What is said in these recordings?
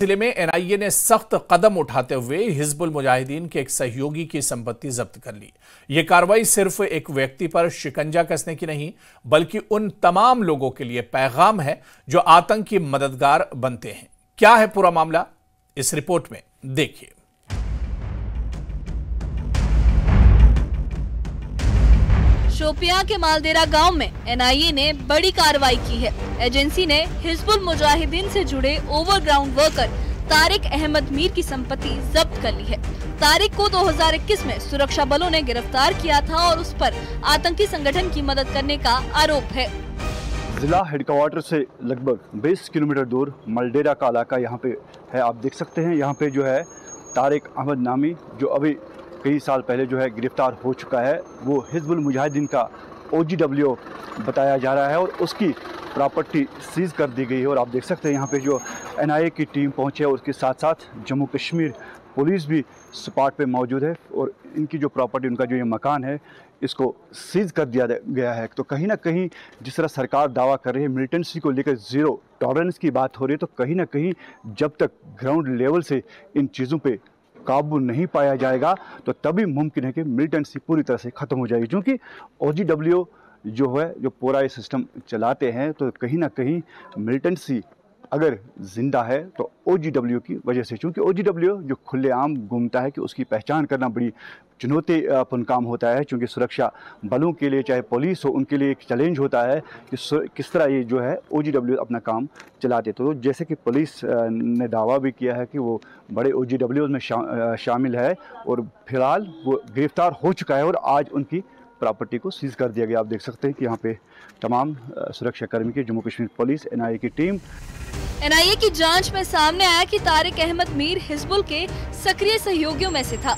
जिले में एनआईए ने सख्त कदम उठाते हुए हिजबुल मुजाहिदीन के एक सहयोगी की संपत्ति जब्त कर ली। यह कार्रवाई सिर्फ एक व्यक्ति पर शिकंजा कसने की नहीं, बल्कि उन तमाम लोगों के लिए पैगाम है जो आतंक की मददगार बनते हैं। क्या है पूरा मामला, इस रिपोर्ट में देखिए। शोपियां के मालदेरा गांव में एनआईए ने बड़ी कार्रवाई की है। एजेंसी ने हिजबुल मुजाहिदीन से जुड़े ओवरग्राउंड वर्कर तारिक अहमद मीर की संपत्ति जब्त कर ली है। तारिक को 2021 में सुरक्षा बलों ने गिरफ्तार किया था और उस पर आतंकी संगठन की मदद करने का आरोप है। जिला हेडक्वार्टर से लगभग 20 किलोमीटर दूर मालदेरा का इलाका यहाँ पे है। आप देख सकते हैं यहाँ पे जो है तारिक अहमद नामी, जो अभी कई साल पहले जो है गिरफ्तार हो चुका है, वो हिजबुल मुजाहिदीन का OGW बताया जा रहा है और उसकी प्रॉपर्टी सीज कर दी गई है। और आप देख सकते हैं यहाँ पे जो NIA की टीम पहुँचे है, उसके साथ साथ जम्मू कश्मीर पुलिस भी स्पॉट पे मौजूद है और इनकी जो प्रॉपर्टी, उनका जो ये मकान है, इसको सीज कर दिया गया है। तो कहीं ना कहीं जिस तरह सरकार दावा कर रही है मिलिटेंसी को लेकर ज़ीरो टॉलरेंस की बात हो रही है, तो कहीं ना कहीं जब तक ग्राउंड लेवल से इन चीज़ों पे काबू नहीं पाया जाएगा तो तभी मुमकिन है कि मिलिटेंसी पूरी तरह से ख़त्म हो जाएगी। क्योंकि OGW जो है, जो पूरा ये सिस्टम चलाते हैं, तो कहीं ना कहीं मिलिटेंसी अगर जिंदा है तो OGW की वजह से। क्योंकि OGW जो खुलेआम घूमता है, कि उसकी पहचान करना बड़ी चुनौतीपूर्ण काम होता है। क्योंकि सुरक्षा बलों के लिए, चाहे पुलिस हो, उनके लिए एक चैलेंज होता है कि किस तरह ये जो है OGW अपना काम चलाते। तो जैसे कि पुलिस ने दावा भी किया है कि वो बड़े OGW में शामिल है और फिलहाल वो गिरफ्तार हो चुका है और आज उनकी प्रॉपर्टी को सीज कर दिया गया। आप देख सकते हैं कि यहाँ पे तमाम सुरक्षाकर्मी की, जम्मू कश्मीर पुलिस, NIA की टीम। NIA की जांच में सामने आया कि तारिक अहमद मीर हिजबुल के सक्रिय सहयोगियों में से था।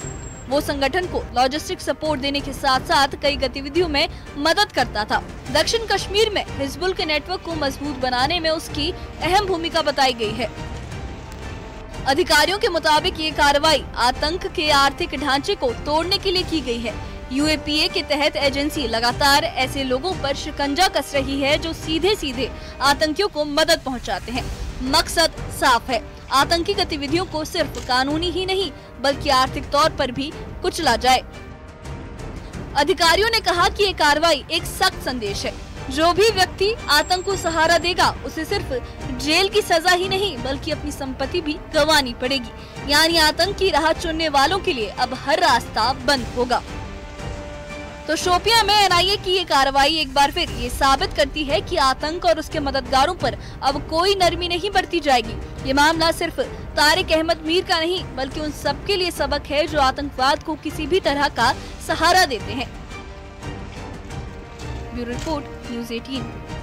वो संगठन को लॉजिस्टिक सपोर्ट देने के साथ साथ कई गतिविधियों में मदद करता था। दक्षिण कश्मीर में हिजबुल के नेटवर्क को मजबूत बनाने में उसकी अहम भूमिका बताई गई है। अधिकारियों के मुताबिक ये कार्रवाई आतंक के आर्थिक ढांचे को तोड़ने के लिए की गई है। UAPA के तहत एजेंसी लगातार ऐसे लोगों पर शिकंजा कस रही है जो सीधे सीधे आतंकियों को मदद पहुंचाते हैं। मकसद साफ है, आतंकी गतिविधियों को सिर्फ कानूनी ही नहीं बल्कि आर्थिक तौर पर भी कुचला जाए। अधिकारियों ने कहा कि ये कार्रवाई एक सख्त संदेश है। जो भी व्यक्ति आतंक को सहारा देगा, उसे सिर्फ जेल की सजा ही नहीं बल्कि अपनी संपत्ति भी गंवानी पड़ेगी। यानी आतंक की राह चुनने वालों के लिए अब हर रास्ता बंद होगा। तो शोपियां में NIA की ये कार्रवाई एक बार फिर ये साबित करती है कि आतंक और उसके मददगारों पर अब कोई नरमी नहीं बरती जाएगी। ये मामला सिर्फ तारिक अहमद मीर का नहीं बल्कि उन सब के लिए सबक है जो आतंकवाद को किसी भी तरह का सहारा देते हैं। Bureau report, news 18।